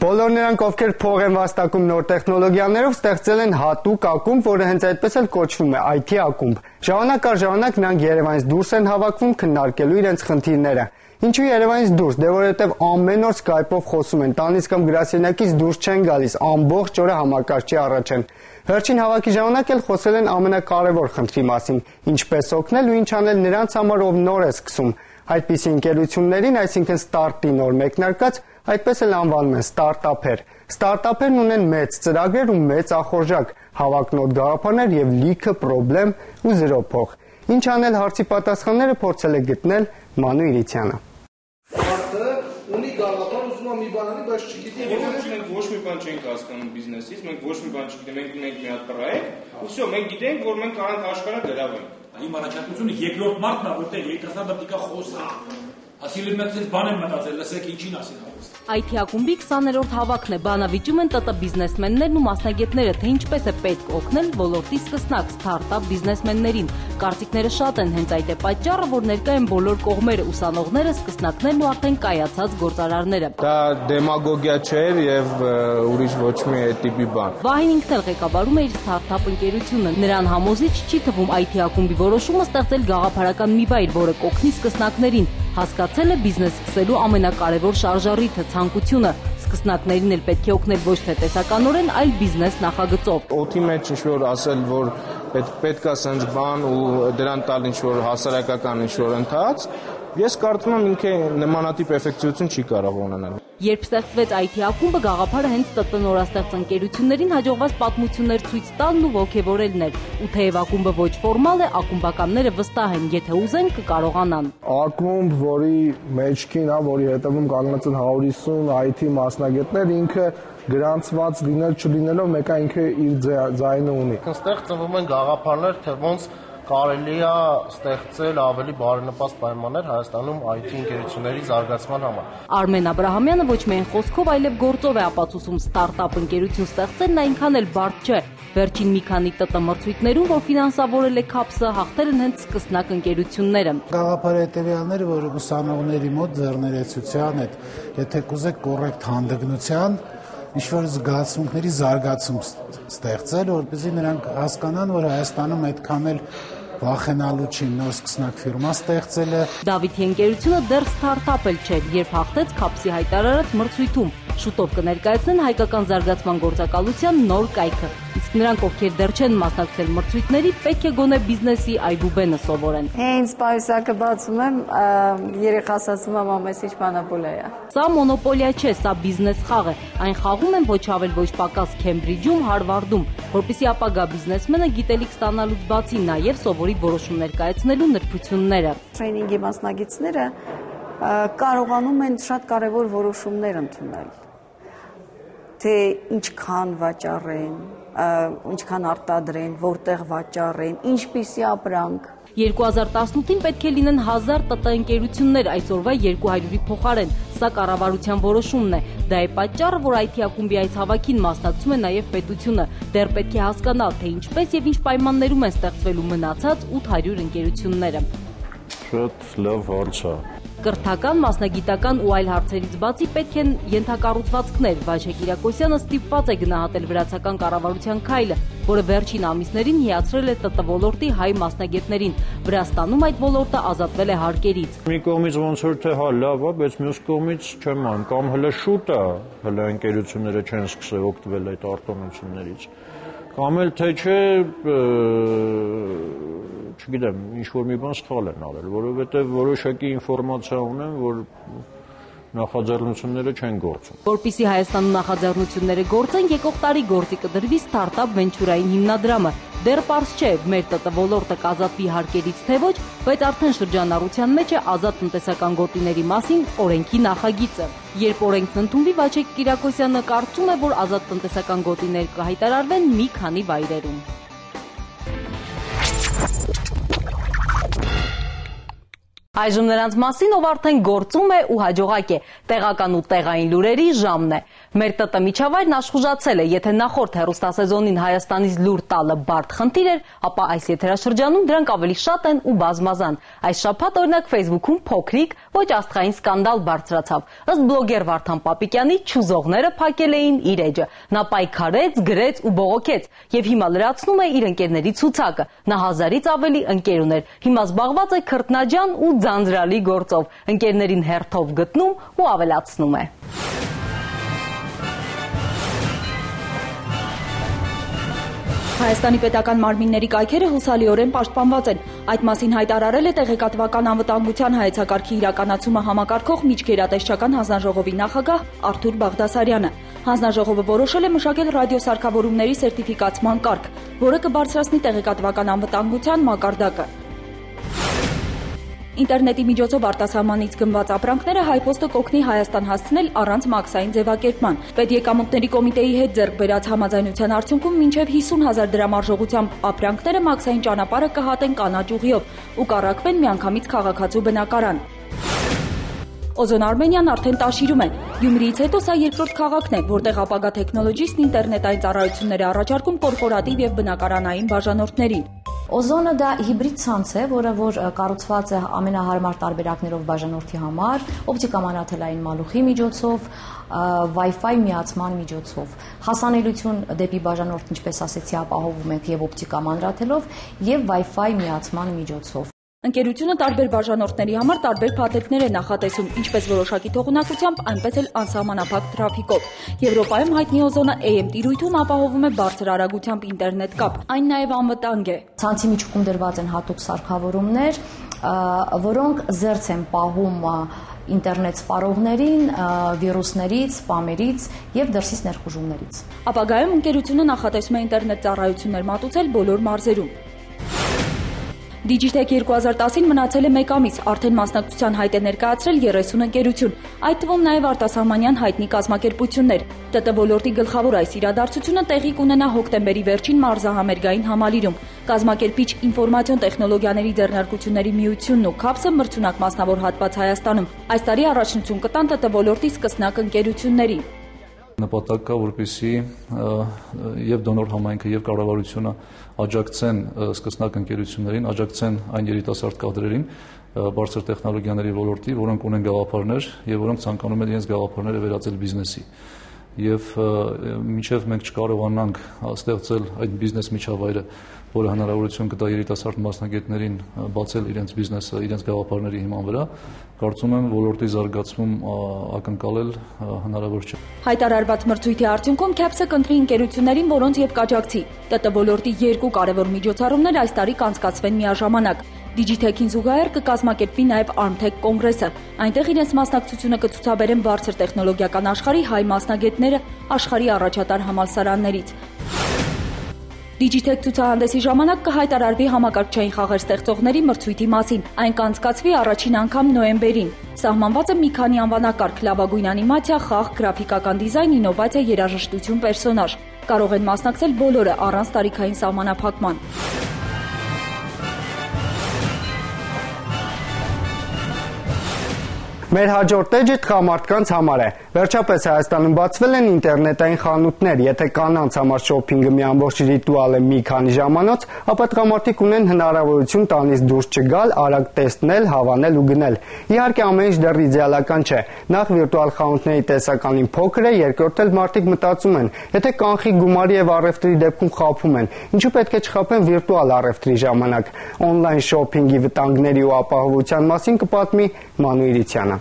Բոլոր նրանք, ովքեր փող են վաստակում նոր տեխնոլոգիաներով, ստեղծել են հատուկ ակումբ, որը հենց այդպես էլ կոչվում է IT ակումբ։ Ժամանակ առ ժամանակ նրանք Երևանից դուրս են հավաքվում քննարկելու իրենց խնդիրները։ Ինչու Երևանից դուրս, դե որովհետև ամեն օր Skype-ով խոսում են, տանից կամ գրասենյակից դուրս չեն գալիս, ամբողջ օրը համակարգչի առաջ են։ Վերջին հավաքի ժամանակ էլ խոսել են ամենակարևոր խնդրի մասին՝ ինչպես օգնել ու ինչ անել նրանց համար, ով նոր է սկսում։ Այդպիսի ընկերություններին, այսինքն ստարտի նոր մեկնարկած, այդպես էլ անվանում են ստարտափեր։ Ստարտափերն ունեն մեծ ծրագրեր ու մեծ ախորժակ, հավակնոտ գաղափարներ եւ լիքը պրոբլեմ ու զրո փող։ Ինչ անել հարցի պատասխանները փորձել է գտնել Մանու Իրիցյանը։ Մարդը ունի գաղափար, ուզում է մի բան անի, բայց չգիտի մենք ոչ մի բան չենք հասկանում բիզնեսից, մենք ոչ մի բան չգիտենք, մենք ունենք մի հատ պրոյեկտ, ու всё, մենք գիտենք, որ մենք կարող ենք աշխարհը գրավել։ Իմ առաջարկությունը երկրորդ մարդն է, որտեղ երիտասարդը պետք է խոսի։ Ասիլի մեծ բան եմ մտածել, լսեք ինչին ասին հաղորդել։ IT ակումբի 20-րդ հավաքն է, բանավիճում են ՏՏ բիզնեսմեններն ու մասնագետները, թե ինչպես է պետք օգնել ոլորտի սկսնակ ստարտափ բիզնեսմեններին։ Կարծիքները շատ են, հենց այդ է պատճառը, որ ներկա են բոլոր կողմերը՝ ուսանողները, սկսնակներն ու արդեն կայացած գործարարները։ Դա դեմագոգիա չէր եւ ուրիշ ոչ մի տիպի բան։ Վահին ինքն էլ ղեկավարում է իր ստարտափ ընկերությունը։ Նրան համոզիչ չի թվում IT ակումբի որոշումը ստեղծել գաղափարական մի վայր, որը կօգնի սկսնակներին։ Հասկացել է բիզնես սկսելու ամենակարևոր շարժառիթը՝ ցանկությունը։ Սկսնակներին էլ պետք է օգնել ոչ թե տեսականորեն, այլ բիզնես նախագծով։ Օդի մեջ ինչ-որ ասել, որ պետք է սենց բան ու դրան տալ ինչ-որ հասարակական ինչ-որ ընթաց, ես կարծում եմ ինքը նմանատիպ էֆեկտիվություն չի կարող ունենալ։ Երբ ստեղծվեց IT ակումբը, գաղափարը հենց ՏՏ նորաստեղծ ընկերություններին հաջողված պատմություններ ցույց տալն ու ոգևորելն էր։ Ու թեև ակումբը ոչ ֆորմալ է, ակումբականները վստահ են, եթե ուզեն կկարողանան։ ակումբ, որի մեջքին, որի հետևում կանգնած են 150 IT մասնագետներ, ինքը գրանցված լինել չլինելով մեկը ինքը իր ձայնը ունի։ Այստեղ ծնվում են գաղափարներ, թե ոնց կարելի է ստեղծել ավելի բարենպաստ պայմաններ Հայաստանում IT ընկերությունների զարգացման համար։ Արմեն Աբրահամյանը ոչ միայն խոսքով, այլև գործով է ապացուցում ստարտափ ընկերություն ստեղծելն այնքան էլ բարդ չէ։ Վերջին մի քանի ՏՏ մրցույթներում, որ ֆինանսավորել է CAPS-ը, հաղթել են հենց սկսնակ ընկերությունները։ Գաղափարի հետևյալները, որ ուսանողների մոտ ձեռներեցության հետ, եթե կուզեք կոռեկտ հանդգնության, ինչ-որ զգացմունքների զարգացում ստեղծել, որպեսզի նրանք հասկանան, որ Հայաստանում այդքան էլ վախենալու չի նոր սկսնակ ֆիրմա ստեղծելը։ Դավիթի ընկերությունը դեռ ստարտափ էլ չէր, երբ հաղթեց CAPS-ի հայտարարած մրցույթում։ Շուտով կներկայացնեն հայկական զարգացման գործակալության նոր կայքը։ Իսկ նրանք, ովքեր դեռ չեն մասնակցել մրցույթների, պետք է գոնե բիզնեսի այբուբենը սովորեն։ Հենց պայուսակը բացում եմ, երեխաս ասում եմ ամես ինչ մանապոլիա է։ Սա մոնոպոլիա չէ, սա բիզնես խաղ է։ Այն խաղում են ոչ ավել ոչ պակաս Քեմբրիջում, Հարվարդում, որպեսզի ապագա բիզնեսմենը գիտելիք ստանալուց բացի նաև սովորի որոշումներ կայացնելու նրբությունները։ Տրեյնինգի մասնագետները կարողանում են շատ կարևոր որոշումներ ընդունել, թե ինչքան վաճառեն, ինչքան արտադրեն, որտեղ վաճառեն, ինչպիսի ապրանք։ 2018-ին պետք է լինեն 1000 ՏՏ ընկերություններ, այսօրվա 200-ի փոխարեն։ Սա կառավարության որոշումն է։ Դա է պատճառը, որ IT ակումբի այս հավաքին մասնակցում է նաև պետությունը։ Դեռ պետք է հասկանալ, թե ինչպես եւ ինչ պայմաններում են ստեղծվելու մնացած 800 ընկերությունները։ Շատ լավ հարց է։ Կրթական, մասնագիտական ու այլ հարցերից բացի պետք են ենթակառուցվածքներ։ Վաչե Կիրակոսյանը ստիպված է գնահատել վրացական կառավարության քայլը, որը վերջին ամիսներին հիացրել է ՏՏ ոլորտի հայ մասնագետներին։ Վրաստանում այդ ոլորտը ազատվել է հարկերից։ Մի կողմից ոնց որ թե հա լավ է, բայց մյուս կողմից չեմ ան, կամ հələ շուտ է, հələ ընկերությունները չեն սկսել օգտվել այդ արտոնություններից։ Կամ էլ թե չէ, չգիտեմ, ինչ-որ մի բան սխալ են արել, որովհետև որոշակի ինֆորմացիա ունեմ, որ նախաձեռնությունները չեն գործում։ Որպեսզի Հայաստանում նախաձեռնությունները գործեն, եկող տարի գործի կդրվի ստարտափ վենչուրային հիմնադրամը։ Դեռ պարզ չէ, մեր ՏՏ ոլորտը կազատվի հարկերից թե ոչ, բայց արդեն շրջանառության մեջ է ազատ տնտեսական գոտիների մասին օրենքի նախագիծը։ Երբ օրենքն ընդունվի, Վաչե Կիրակոսյանը կարծում է, որ ազատ տնտեսական գոտիներ կհայտարարվեն մի քանի վայրերում։ Այժմ նրանց մասին, ով արդեն գործում է ու հաջողակ է, տեղական ու տեղային լուրերի ժամն է։ Մեր ՏՏ միջավայրն աշխուժացել է, եթե նախորդ հեռուստասեզոնին Հայաստանից լուր տալը բարդ խնդիր էր, ապա այս եթերաշրջանում դրանք ավելի շատ են ու բազմազան։ Այս շաբաթ օրինակ Facebook-ում փոքրիկ, ոչ աստղային սկանդալ բարձրացավ։ Ըստ բլոգեր Վարդան Պապիկյանի, չուզողները փակել էին իր էջը։ Նա պայքարեց, գրեց ու բողոքեց եւ հիմա լրացնում է իր ընկերների ցուցակը։ Նա 1000-ից ավելի ընկեր ուներ։ Հիմա զբաղված է քրտնաջան ու ձանձրալի գործով։ Ընկերներին հերթով գտնում ու ավելացնում է։ Հայաստանի պետական մարմինների կայքերը հուսալիորեն պաշտպանված են։ Այդ մասին հայտարարել է տեղեկատվական անվտանգության հայեցակարգի իրականացումը համակարգող Միջգերատեսչական հանձնաժողովի նախագահ Արթուր Բաղդասարյանը։ Հանձնաժողովը որոշել է մշակել ռադիոսարգավորումների սերտիֆիկացման կարգ, որը կբարձրացնի տեղեկատվական անվտանգության մակարդակը։ Ինտերնետի միջոցով արտասահմանից գնված ապրանքները Հայփոստը կօգնի Հայաստան հասցնել առանց մաքսային ձևակերպման։ Պետեկամուտների կոմիտեի հետ ձեռք բերած համաձայնության արդյունքում մինչև 50,000 դրամ արժողությամբ ապրանքները մաքսային ճանապարհը կհատեն կանաչ ուղիով ու կառաքվեն միանգամից քաղաքացու բնակարան։ Օզոն Արմենիան արդեն տաշիրում է։ Գյումրիից հետո սա երկրորդ քաղաքն է, որտեղ ապագա տեխնոլոգիստն ինտերնետային ծառայություններ է առաջարկում կորպորատիվ եւ բնակարանային բաժանորդներին։ Օզոնը դա հիբրիդ ցանց է, որը կառուցված է ամենահարմար տարբերակներով բաժանորդի համար, օպտիկամանրաթելային մալուխի միջոցով, Wi-Fi միացման միջոցով։ Հասանելիություն դեպի բաժանորդ, ինչպես ասեցի, ապահովում ենք եւ օպտիկամանրաթելով եւ Wi-Fi միացման միջոցով։ Ընկերությունը տարբեր բաժանորդների համար տարբեր փաթեթներ է նախատեսում, ինչպես որոշակի թողունակությամբ, այնպես էլ անսահմանափակ թրաֆիկով։ Եվրոպայում հայտնի Օզոնը AM տիրույթում ապահովում է բարձր արագությամբ ինտերնետ կապ։ Այն նաև անվտանգ է։ Ցանցի միջուկում դրված են հատուկ սարքավորումներ, որոնք զերծ են պահում ինտերնետ սպառողներին, վիրուսներից, սպամերից եւ դրսից ներխուժումներից։ Ապագայում ընկերությունը նախատեսում է ինտերնետ ծառայություններ մատուցել բոլոր մարզերում։ Digitech 2010-ին մնացել է 1 ամիս, արդեն մասնակցության հայտ է ներկայացրել 30 ընկերություն, այդ թվում նաև արտասահմանյան հայտնի կազմակերպություններ։ ՏՏ ոլորտի գլխավոր այս իրադարձությունը տեղի կունենա հոկտեմբերի վերջին մարզահամերգային համալիրում։ Կազմակերպիչ ինֆորմացիոն տեխնոլոգիաների ձեռնարկությունների միությունն ու CAPS-ը մրցունակ մասնավոր հատված Հայաստանում։ Այս տարի առաջնություն կտան ՏՏ ոլորտի սկսնակ ընկերություններին։ Նպատակ կա, որպեսզի եւ դոնոր համայնքը եւ կառավարությունը աջակցեն սկսնակ ընկերություններին, աջակցեն այն երիտասարդ կադրերին բարձր տեխնոլոգիաների ոլորտի, որոնք ունեն գաղափարներ եւ որոնք ցանկանում են իրենց գաղափարները վերածել բիզնեսի։ Եվ մինչև մենք չկարողանանք ստեղծել այդ բիզնես միջավայրը, որը հնարավորություն կտա երիտասարդ մասնագետներին բացել իրենց բիզնեսը, իրենց գաղափարների հիման վրա, կարծում եմ ոլորտի զարգացում ակնկալել հնարավոր չէ։ Հայտարարված մրցույթի արդյունքում CAPS-ը կընտրի ընկերություններին, որոնց եւ կաջակցի։ ՏՏ ոլորտի 2 կարևոր միջոցառումներ այս տարի կանցկացվեն միաժամանակ։ Digitech-ին զուգահեռ կկազմակերպվի նաև Armtech կոնգրեսը։ Այնտեղ իրենց մասնակցությունը կցուցաբերեն բարձր տեխնոլոգիական աշխարհի հայ մասնագետները աշխարհի առաջատար համալսարաններից։ Digitech ցուցահանդեսի ժամանակ կհայտարարվի համակարգչային խաղեր ստեղծողների մրցույթի մասին։ Այն կանցկացվի առաջին անգամ նոյեմբերին։ Սահմանված է մի քանի անվանակարգ՝ լավագույն անիմացիա, խաղ, գրաֆիկական դիզայն, ինովացիա, երաժշտություն, պերսոնաժ։ Կարող են մասնակցել բոլորը առանց տարիքային սահմանափակման։ Մեր հաջորդ էջը տղամարդկանց համար է։ Վերջապես Հայաստանում բացվել են ինտերնետային խանութներ։ Եթե կանանց համար շոփինգը մի ամբողջ ռիտուալ է մի քանի ժամանոց, ապա տղամարդիկ ունեն հնարավորություն տանից դուրս չգալ, արագ տեսնել, հավանել ու գնել։ Իհարկե ամեն ինչ դեռ իդեալական չէ։ Նախ վիրտուալ խանութների տեսականին փոքր է, երկրորդ էլ մարդիկ մտածում են, եթե կանխիկ գումարի եւ առևտրի դեպքում խաբում են, ինչու պետք է չխաբեն վիրտուալ առևտրի ժամանակ։ Օնլայն շոփինգի վտանգների ու ապահովության մասին կպատմի Մանու Իրիցյանը։